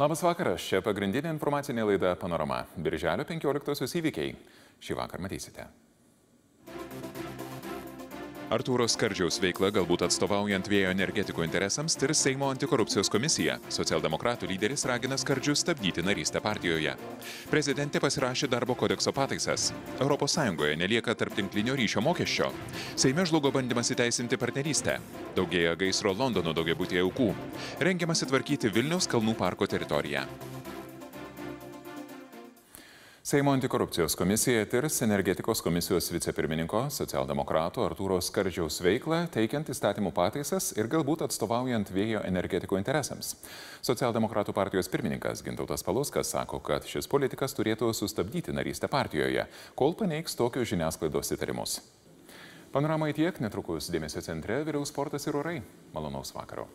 Labas vakaras, čia pagrindinė informacinė laida Panorama. Birželio 15-osios įvykiai. Šį vakar matysite. Artūro Skardžiaus veikla galbūt atstovaujant vėjo energetikų interesams tirs Seimo antikorupcijos komisija. Socialdemokratų lyderis ragina Skardžių stabdyti narystę partijoje. Prezidentė pasirašė darbo kodekso pataisas. ES nelieka tarptinklinio ryšio mokesčio. Seime žlugo bandymas įteisinti partnerystę. Daugėja gaisro Londono daugiabutyje aukų. Rengiamasi tvarkyti Vilniaus Kalnų parko teritoriją. Seimo antikorupcijos komisija tirs energetikos komisijos vicepirmininko, socialdemokrato Artūro Skardžiaus veiklą, teikiant įstatymų pataisas ir galbūt atstovaujant vėjo energetikų interesams. Socialdemokratų partijos pirmininkas Gintautas Paluckas sako, kad šis politikas turėtų sustabdyti narystę partijoje, kol paneigs tokius žiniasklaidos įtarimus. Panoramai tiek, netrukus dėmesio centre vyriaus sportas ir orai. Malonaus vakaro.